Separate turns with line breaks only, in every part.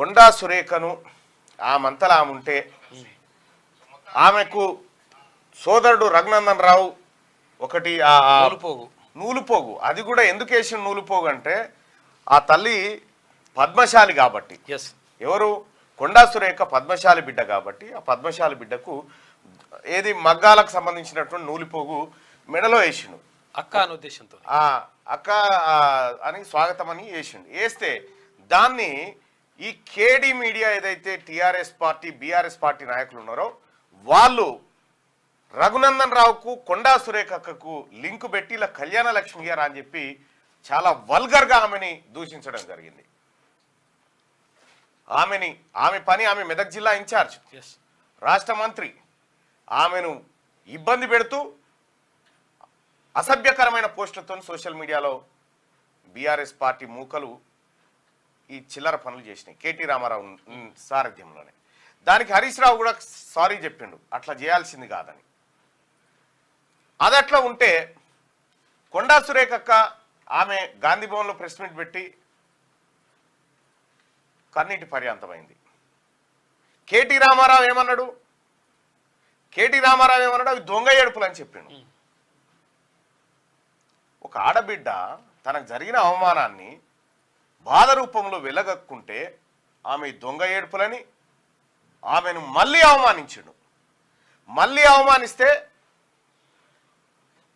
కొండా సురేఖను ఆమంతలా ఆమె ఉంటే ఆమెకు సోదరుడు రఘునందన్ రావు ఒకటి నూలుపోగు అది కూడా ఎందుకు వేసిన నూలుపోగు అంటే ఆ తల్లి పద్మశాలి కాబట్టి ఎవరు కొండా సురేఖ పద్మశాలి బిడ్డ కాబట్టి ఆ పద్మశాలి బిడ్డకు ఏది మగ్గాలకు సంబంధించినటువంటి నూలిపోగు మెడలో వేసిండు
అక్క అనే ఉద్దేశంతో
అక్క అని స్వాగతం అని వేసిండు వేస్తే దాన్ని ఈ కేడి మీడియా ఏదైతే టిఆర్ఎస్ పార్టీ బీఆర్ఎస్ పార్టీ నాయకులు ఉన్నారో వాళ్ళు రఘునందన్ రావుకు కొండా సురేఖకు లింకు పెట్టి ఇలా కళ్యాణ లక్ష్మి గారు అని చెప్పి చాలా వల్గర్గా ఆమెని దూషించడం జరిగింది. ఆమె పని ఆమె మెదక్ జిల్లా ఇన్ఛార్జ్ రాష్ట్ర మంత్రి ఆమెను ఇబ్బంది పెడుతూ అసభ్యకరమైన పోస్టులతో సోషల్ మీడియాలో బీఆర్ఎస్ పార్టీ మూకలు ఈ చిల్లర పనులు చేసినాయి కేటీ రామారావు సారథ్యంలోనే. దానికి హరీష్ రావు కూడా సారీ చెప్పిండు అట్లా చేయాల్సింది కాదని. అది అట్లా ఉంటే కొండా సురేఖక్క ఆమె గాంధీ భవన్లో ప్రెస్ మీట్ పెట్టి కన్నీటి పర్యాంతమైంది. కేటీ రామారావు ఏమన్నాడు అవి దొంగ ఏడుపులు అని చెప్పిండు. ఒక ఆడబిడ్డ తనకు జరిగిన అవమానాన్ని బాధ రూపంలో వెలగక్కుంటే ఆమె దొంగ ఏడుపులని ఆమెను మళ్ళీ అవమానించిండు. మళ్ళీ అవమానిస్తే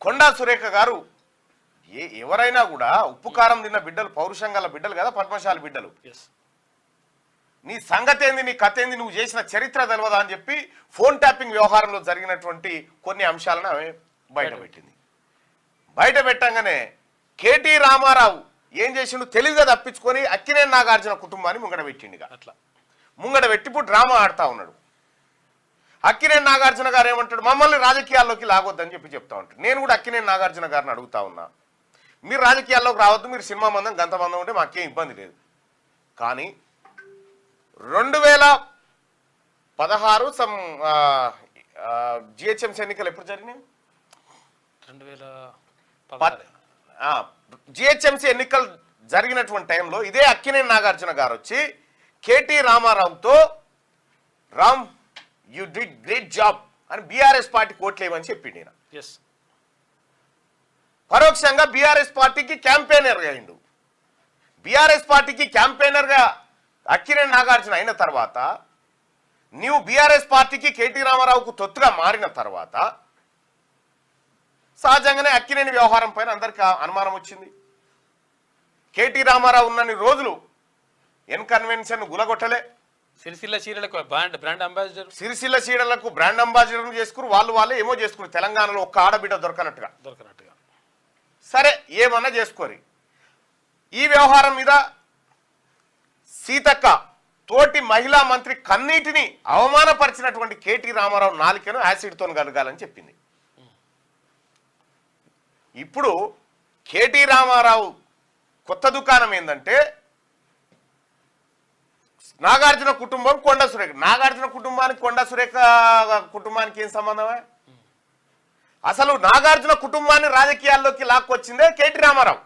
కొండా సురేఖ గారు ఎవరైనా కూడా ఉప్పు కారం తిన్న బిడ్డలు పౌరుషంగల బిడ్డలు కదా పద్మశాలి బిడ్డలు. నీ సంగతి ఏంది నీ కథ ఏంది నువ్వు చేసిన చరిత్ర తెలవదా అని చెప్పి ఫోన్ ట్యాపింగ్ వ్యవహారంలో జరిగినటువంటి కొన్ని అంశాలను ఆమె బయటపెట్టింది. బయట పెట్టంగానే కేటీ రామారావు ఏం చేసిండు తెలివిగా తప్పించుకొని అక్కినేని నాగార్జున కుటుంబాన్ని ముంగడ పెట్టిండుగా. అట్లా ముంగడ పెట్టి ఇప్పుడు డ్రామా ఆడుతూ ఉన్నాడు. అక్కినేని నాగార్జున గారు ఏమంటాడు మమ్మల్ని రాజకీయాల్లోకి లాగొద్దని చెప్పి చెప్తా ఉంటాడు. నేను కూడా అక్కినేని నాగార్జున గారిని అడుగుతా ఉన్నా మీరు రాజకీయాల్లోకి రావద్దు మీరు సినిమా మందం గంత మందం ఉంటే మాకేం ఇబ్బంది లేదు. కానీ 2016 జిహెచ్ఎంసీ ఎన్నికలు ఎప్పుడు జరిగినాయి? 2016 జిహెచ్ఎంసీ ఎన్నికలు జరిగినటువంటి టైంలో ఇదే అక్కినేని నాగార్జున గారు వచ్చి కేటీ రామారావుతో Ram you did great job అని బీఆర్ఎస్ పార్టీ కోట్లేమని చెప్పిండు. ఈయన పరోక్షంగా బీఆర్ఎస్ పార్టీకి క్యాంపెయినర్గా అయిండు. బీఆర్ఎస్ పార్టీకి క్యాంపెయినర్గా అక్కినేని నాగార్జున అయిన తర్వాత నీవు బీఆర్ఎస్ పార్టీకి కేటీ రామారావుకు తొత్తుగా మారిన తర్వాత సహజంగానే అక్కినేని వ్యవహారం పైన అందరికీ అనుమానం వచ్చింది. కేటీ రామారావు ఉన్నన్ని రోజులు ఎన్ కన్వెన్షన్ గులగొట్టలే.
సిరిసిల్ల చీరలకు బ్రాండ్ అంబాసిడర్
సిరిసిల్ల చీరలకు బ్రాండ్ అంబాసిడర్ చేసుకుని వాళ్ళే ఏమో చేసుకుని తెలంగాణలో ఒక్క ఆడబిడ్డ దొరకనట్టుగా సరే ఏమన్నా చేసుకోరి. ఈ వ్యవహారం మీద సీతక్క తోటి మహిళా మంత్రి కన్నీటిని అవమానపరిచినటువంటి కేటీ రామారావు నాలుకను యాసిడ్తో కలగాలని చెప్పింది. ఇప్పుడు కేటీ రామారావు కొత్త దుకాణం ఏంటంటే నాగార్జున కుటుంబం కొండా సురేఖ. నాగార్జున కుటుంబానికి కొండా సురేఖ కుటుంబానికి ఏం సంబంధమే? అసలు నాగార్జున కుటుంబాన్ని రాజకీయాల్లోకి లాక్కొచ్చిందే కేటీ రామారావు.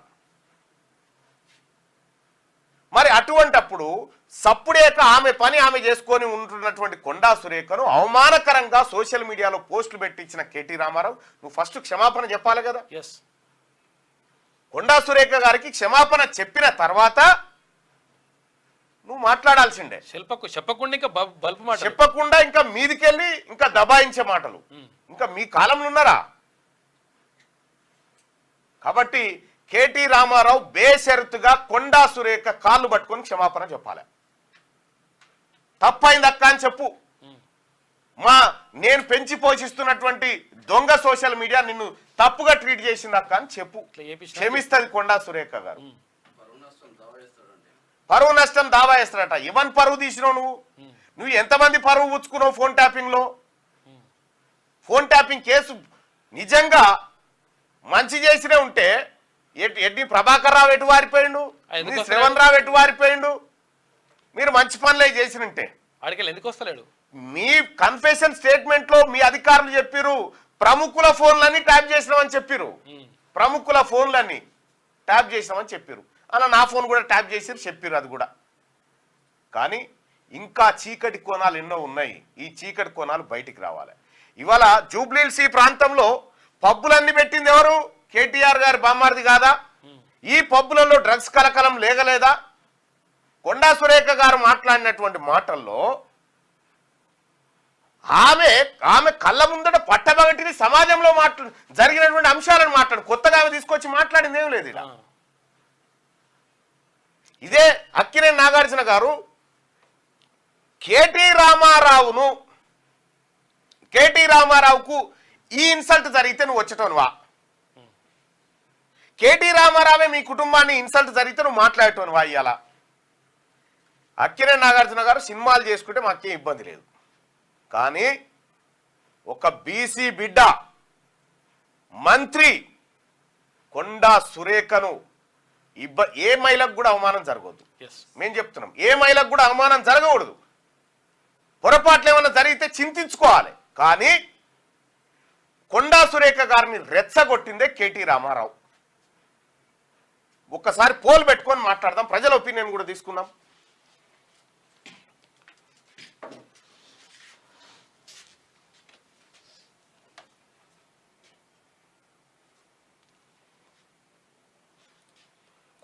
మరి అటువంటప్పుడు సప్పుడేక ఆమె పని ఆమె చేసుకొని ఉంటున్నటువంటి కొండా సురేఖను అవమానకరంగా సోషల్ మీడియాలో పోస్టులు పెట్టించిన కేటీ రామారావు నువ్వు ఫస్ట్ క్షమాపణ చెప్పాలి కదా. కొండా సురేఖ గారికి క్షమాపణ చెప్పిన తర్వాత నువ్వు మాట్లాడాల్సిండే. చెప్పకుండా ఇంకా మీదికెళ్ళి ఇంకా దబాయించే మాటలు ఇంకా మీ కాలంలో ఉన్నారా? కాబట్టి కేటీ రామారావు బేషరతుగా కొండా సురేఖ కాళ్ళు పట్టుకొని క్షమాపణ చెప్పాలి. తప్పైంది అక్క అని చెప్పు. నేను పెంచి పోషిస్తున్నటువంటి దొంగ సోషల్ మీడియా నిన్ను తప్పుగా ట్రీట్ చేసింది అక్క అని చెప్పు. క్షమిస్తుంది కొండా సురేఖ గారు. పరువు నష్టం దావా వేస్తాడట. ఎవరి పరువు తీసినావు నువ్వు ఎంతమంది పరువు పుచ్చుకున్నావు ఫోన్ ట్యాపింగ్ లో? ఫోన్ ట్యాపింగ్ కేసు నిజంగా మంచి చేసినే ఉంటే ఎడ్డి ప్రభాకర్ రావు ఎటు వారిపోయిండు, శ్రవణ్ రావు ఎటు వారిపోయిండు? మీరు మంచి పనులే చేసినంటే
అడిగి ఎందుకు వస్తలేడు?
మీ కన్ఫెషన్ స్టేట్మెంట్ లో మీ అధికారులు చెప్పిరు ప్రముఖుల ఫోన్లన్నీ ట్యాప్ చేసినామని చెప్పిరు. ప్రముఖుల ఫోన్లన్నీ ట్యాప్ చేసినామని చెప్పిరు. అలా నా ఫోన్ కూడా ట్యాప్ చేసి చెప్పిరు. అది కూడా కానీ ఇంకా చీకటి కోణాలు ఎన్నో ఉన్నాయి. ఈ చీకటి కోణాలు బయటికి రావాలి. ఇవాళ జూబ్లీహిల్స్ ఈ ప్రాంతంలో పబ్బులన్నీ పెట్టింది ఎవరు? కేటీఆర్ గారి బామ్మారిది కాదా? ఈ పబ్బులలో డ్రగ్స్ కలకలం లేగలేదా? కొండా సురేఖ గారు మాట్లాడినటువంటి మాటల్లో ఆమె కళ్ళ ముందట పట్టబగటిని సమాజంలో జరిగినటువంటి అంశాలను కొత్తగా ఆమె తీసుకొచ్చి మాట్లాడింది ఏం లేదు. ఇదే అక్కినేని నాగార్జున గారు కేటీ రామారావుకు ఈ ఇన్సల్ట్ జరిగితే నువ్వు వచ్చేటోనువా? కేటీ రామారావే మీ కుటుంబాన్ని ఇన్సల్ట్ జరిగితే నువ్వు మాట్లాడేటోనువా? ఇయ్యాల అక్కినేని నాగార్జున గారు సినిమాలు చేసుకుంటే మాకేం ఇబ్బంది లేదు, కానీ ఒక బీసీ బిడ్డ మంత్రి కొండా సురేఖను ఏ మహిళకు కూడా అవమానం జరగవద్దు. మేము చెప్తున్నాం, ఏ మహిళకు కూడా అవమానం జరగకూడదు. పొరపాట్లు ఏమైనా జరిగితే చింతించుకోవాలి. కానీ కొండా సురేఖ గారిని రెచ్చగొట్టిందే కేటీ రామారావు. ఒక్కసారి పోల్ పెట్టుకొని మాట్లాడదాం, ప్రజల ఒపీనియన్ కూడా తీసుకుందాం.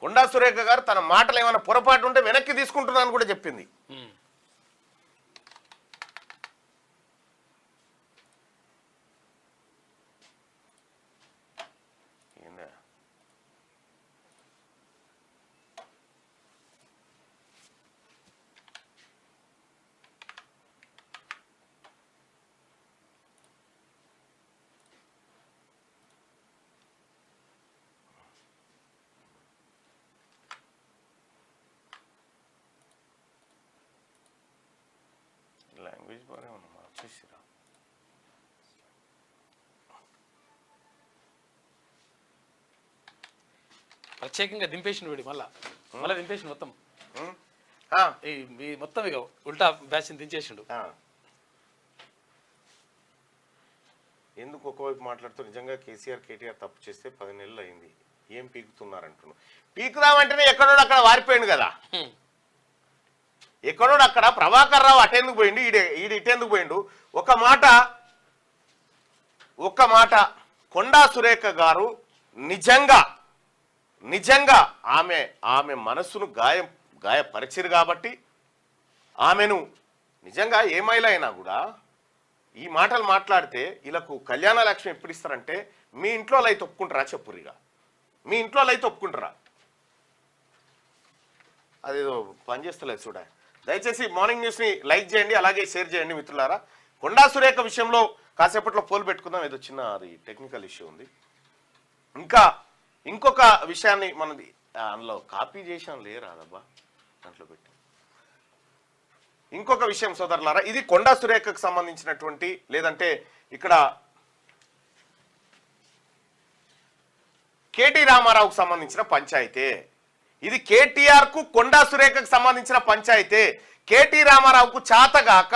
కొండా సురేఖ గారు తన మాటలు ఏమైనా పొరపాటు ఉంటే వెనక్కి తీసుకుంటున్నాను కూడా చెప్పింది. లాంగ్వేజ్ బాగా మార్చేసిరా.
ప్రత్యేకంగా దింపేసిన వీడి మళ్ళీ దింపేసిన మొత్తం మొత్తం ఇక ఉల్టా బ్యాచ్ దించేసిండు.
ఎందుకు ఒకవైపు మాట్లాడుతూ నిజంగా కేటీఆర్ తప్పు చేస్తే 10 నెలలు అయింది, ఏం పీకుతున్నారంటున్నాడు. పీకుదామంటేనే ఎక్కడో అక్కడ వారిపోయింది కదా. ఎక్కడో అక్కడ ప్రభాకర్ రావు అటెందుకు పోయిండు, ఇటెందుకు పోయిండు. ఒక మాట కొండా సురేఖ గారు నిజంగా ఆమె మనస్సును గాయపరిచిరు కాబట్టి ఆమెను నిజంగా ఏ మహిళ అయినా కూడా ఈ మాటలు మాట్లాడితే వీళ్ళకు కళ్యాణ లక్ష్మి ఎప్పుడు ఇస్తారంటే మీ ఇంట్లో అయితే ఒప్పుకుంటారా? చెప్పురిగా మీ ఇంట్లో అయితే ఒప్పుకుంటారా? అదేదో పనిచేస్తలేదు చూడ. దయచేసి మార్నింగ్ న్యూస్ని లైక్ చేయండి, అలాగే షేర్ చేయండి మిత్రులారా. కొండా సురేఖ విషయంలో కాసేపట్లో పోలు పెట్టుకుందాం. ఏదో చిన్న అది టెక్నికల్ ఇష్యూ ఉంది. ఇంకొక విషయాన్ని మనది అందులో కాపీ చేసాం లేరాదబ్బా దాంట్లో పెట్టి. ఇంకొక విషయం సోదరులారా, ఇది కొండా సురేఖకు సంబంధించినటువంటి లేదంటే ఇక్కడ కేటీ రామారావుకు సంబంధించిన పంచాయతీ. ఇది కేటీఆర్ కు కొండా సురేఖకు సంబంధించిన పంచాయతీ. కేటీ రామారావుకు చాతగాక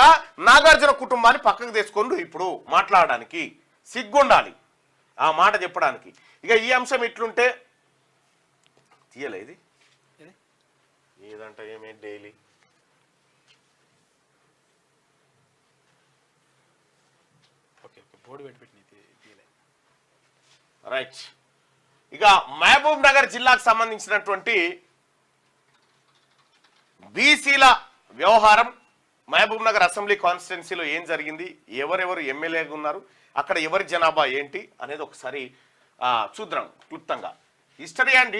నాగార్జున కుటుంబాన్ని పక్కకు తెచ్చుకోండు ఇప్పుడు మాట్లాడడానికి సిగ్గుండాలి ఆ మాట చెప్పడానికి. ఇక ఈ అంశం ఇట్లుంటే తీయలే ఇది ఏదంట ఏమే డైలీ రైట్. ఇక మహబూబ్ నగర్ జిల్లాకు సంబంధించినటువంటి బీసీల వ్యవహారం, మహబూబ్ నగర్ అసెంబ్లీ కాన్స్టిట్యున్సీలో ఏం జరిగింది, ఎవరెవరు ఎమ్మెల్యేగా ఉన్నారు, అక్కడ ఎవరి జనాభా ఏంటి అనేది ఒకసారి చూద్దాం క్లుప్తంగా. History and